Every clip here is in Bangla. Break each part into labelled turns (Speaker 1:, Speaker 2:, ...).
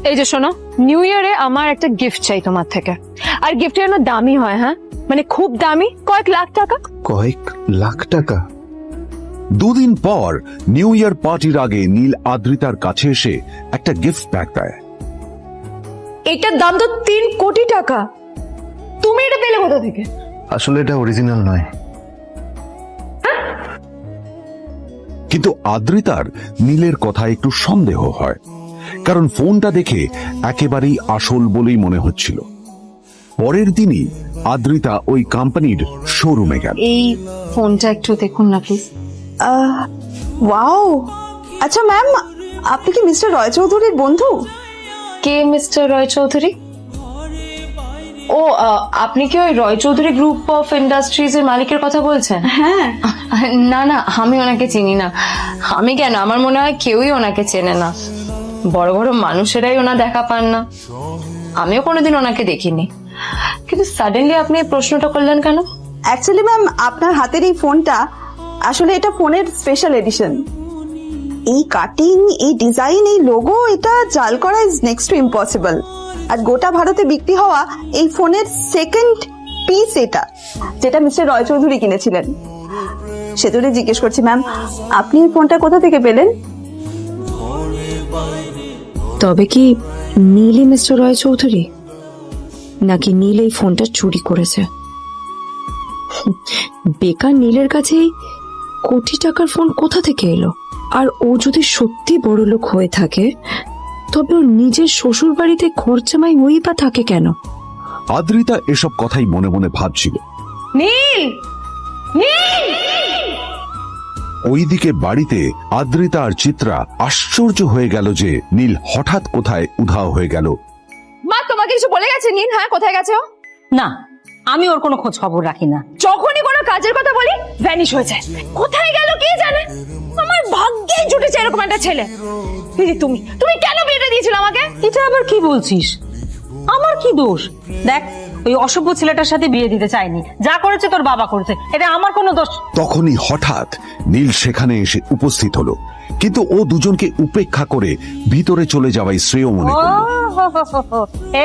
Speaker 1: এই যে শোনো, নিউ ইয়ারে আমার একটা গিফট চাই তোমার থেকে। আর গিফট যেন দামি হয়, হ্যাঁ মানে খুব দামি, কয়েক লাখ টাকা।
Speaker 2: কয়েক লাখ টাকা? দুদিন পর নিউ ইয়ার পার্টির আগে নীল আদ্রিতার কাছে এসে একটা গিফট প্যাক দেয়।
Speaker 1: এটার দাম তো 3 কোটি টাকা। তুমি এটা পেলে কোথা থেকে?
Speaker 3: আসলে এটা অরিজিনাল নয়।
Speaker 2: কিন্তু আদ্রিতার নীলের কথা একটু সন্দেহ হয়, কারণ ফোনটা দেখে একেবারেই আসল বলেই মনে হচ্ছিল। পরের দিনই আদ্রিতা ওই কোম্পানির শোরুমে গেল।
Speaker 1: এই ফোনটা একটু দেখুন না প্লিজ।
Speaker 4: ওয়াও, আচ্ছা ম্যাম, আপনি কি মিস্টার রয় চৌধুরীর বন্ধু?
Speaker 1: কে মিস্টার রয় চৌধুরী? ও আপনি কি ওই রয় চৌধুরী গ্রুপ অফ ইন্ডাস্ট্রিজ এর মালিকের কথা বলছেন?
Speaker 4: হ্যাঁ।
Speaker 1: না না, আমি ওনাকে চিনি না। আমি কেন, আমার মনে হয় কেউই ওনাকে চেনে না। বড় বড় মানুষেরাই ওনা দেখা পান না। আমিও কোনোদিন ওনাকে দেখিনি, কিন্তু সাডেনলি আপনি এই প্রশ্নটা করলেন কেন?
Speaker 4: অ্যাকচুয়ালি ম্যাম, আপনার হাতের এই ফোনটা আসলে এটা ফোনের স্পেশাল এডিশন। এই কাটিং, এই ডিজাইন, এই লোগো, এটা জাল করা ইজ নেক্সট টু ইম্পসিবল। আর গোটা ভারতে বিক্রি হওয়া এই ফোনের সেকেন্ড পিস এটা, যেটা মিস্টার রয় চৌধুরী কিনেছিলেন। সেজন্য জিজ্ঞেস করছি ম্যাম, আপনি এই ফোনটা কোথা থেকে পেলেন?
Speaker 1: তবে কি নীলই মিস্টার রয় চৌধুরী, নাকি নীল এই ফোনটা চুরি করেছে? বেকার নীলের কাছে কোটি টাকার ফোন কোথা থেকে এলো? আর ও যদি সত্যি বড় লোক হয়ে থাকে, তবে ওর নিজের শ্বশুর বাড়িতে খরচামাই ওই বা থাকে কেন?
Speaker 2: আদ্রিতা এসব কথাই মনে মনে ভাবছিল।
Speaker 1: নীল, নীল!
Speaker 2: ওইদিকে বাড়িতে আদ্রিতা আর চিত্রা আশ্চর্য হয়ে গেল যে নীল হঠাৎ কোথায় উধাও হয়ে গেল।
Speaker 1: মা, তোমাকে কিছু বলে গেছে নীল? হ্যাঁ, কোথায় গেছে ও?
Speaker 5: না, আমি ওর কোনো খোঁজ খবর রাখি না।
Speaker 1: যখনই কোনো কাজের কথা বলি ভ্যানিশ হয়ে যায়। কোথায় গেল কে জানে। আমার ভাগ্যে জুটেছে এরকম একটা ছেলে। দিদি, তুমি তুমি কেন বিয়েটা দিয়েছিল আমাকে?
Speaker 5: এটা আবার কি বলছিস? আমার কি দোষ? দেখ, ওই অসভ্য ছেলেটার সাথে বিয়ে দিতে চাইনি। যা করেছে তোর বাবা করেছে, এটা আমার কোনো দোষ।
Speaker 2: তখনই হঠাৎ নীল সেখানে এসে উপস্থিত হলো, কিন্তু ও দুজনকে উপেক্ষা করে ভিতরে চলে যাওয়াই শ্রেয় মনে করল।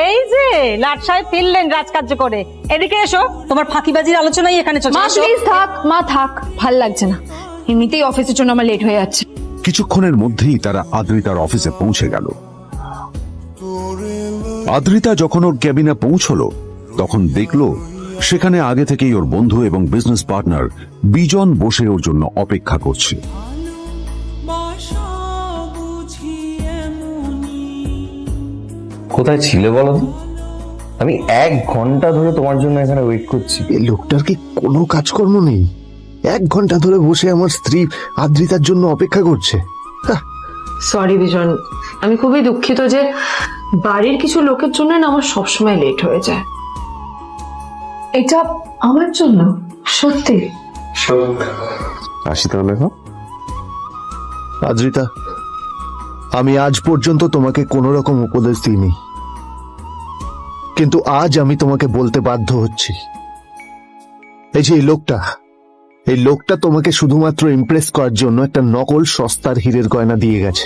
Speaker 5: এই যে লাট সাহেব ফিরলেন রাজকার্য করে। এদিকে এসো, তোমার ফাঁকিবাজির আলোচনাই এখানে চলছে।
Speaker 1: মা প্লিজ থাক, মা থাক, ভাল লাগছে না। এমনিতেই অফিসের জন্য আমার লেট হয়ে যাচ্ছে।
Speaker 2: কিছুক্ষণের মধ্যেই তারা আদ্রিতার অফিসে পৌঁছে গেল। আদ্রিতা যখন ওর ক্যাবিনে পৌঁছলো, তখন দেখলো সেখানে আগে থেকেই ওর বন্ধু এবং বিজনেস পার্টনার বিজন বসে ওর জন্য অপেক্ষা করছে।
Speaker 3: কোথায় ছিলে বলো তো? আমি 1 ঘন্টা ধরে তোমার জন্য এখানে ওয়েট করছি।
Speaker 6: এই লোকটার কি কোনো কাজকর্ম নেই? 1 ঘন্টা ধরে বসে আমার স্ত্রী আদ্রিতার জন্য অপেক্ষা করছে।
Speaker 1: সরি বিজন, আমি খুবই দুঃখিত যে বাড়ির কিছু লোকের জন্য না আমার সবসময় লেট হয়ে যায়। এটা আমার জন্য সত্যি।
Speaker 3: আসি তাহলে।
Speaker 6: আদ্রিতা, আমি আজ পর্যন্ত তোমাকে কোনো রকম উপদেশ দিইনি, কিন্তু আজ আমি তোমাকে বলতে বাধ্য হচ্ছি। এই যে এই লোকটা তোমাকে শুধুমাত্র ইমপ্রেস করার জন্য একটা নকল সস্তার হীরের গয়না দিয়ে গেছে।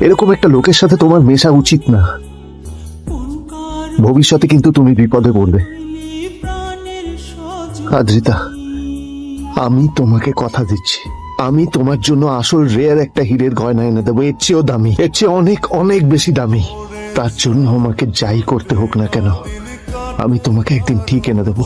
Speaker 6: এরকম একটা লোকের সাথে তোমার মেশা উচিত না। ভবিষ্যতে কিন্তু তুমি বিপদে পড়বে। আদ্রিতা, আমি তোমাকে কথা দিচ্ছি, আমি তোমার জন্য আসল রেয়ার একটা হীরের গয়না এনে দেবো, এর চেয়েও দামি, এর চেয়ে অনেক অনেক বেশি দামি। তার জন্য আমাকে যাই করতে হোক না কেন, আমি তোমাকে একদিন ঠিক এনে দেবো।